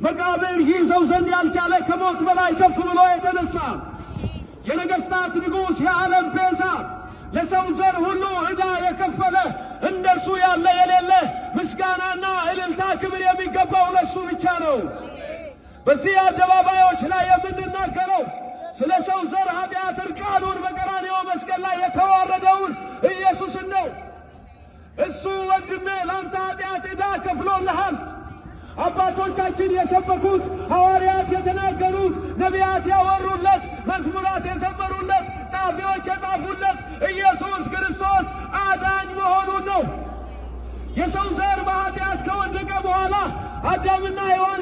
መቃብር ይዘው ዘንድ ያልቻለ ከሞት በላይ ከፍ ብሎ የተነሳ የነገስታት ንጉሥ የዓለም ቤዛ ለሰው ዘር ሁሉ ዕዳ የከፈለ እንደሱ ያለ የሌለ ምስጋናና እልልታ ክብር የሚገባው ለሱ ብቻ ነው። በዚህ አደባባዮች ላይ የምንናገረው ስለ ሰው ዘር ኃጢአት እርቃኑን በቀራንዮ መስቀል ላይ የተዋረደውን ኢየሱስን ነው። እሱ ወንድሜ ላንተ ኃጢአት ዕዳ ከፍሎልሃል። አባቶቻችን የሰበኩት ሐዋርያት የተናገሩት ነቢያት ያወሩለት መዝሙራት የዘመሩለት ጻፊዎች የጻፉለት ኢየሱስ ክርስቶስ አዳኝ መሆኑን ነው። የሰው ዘር በኃጢአት ከወደቀ በኋላ አዳምና ሔዋን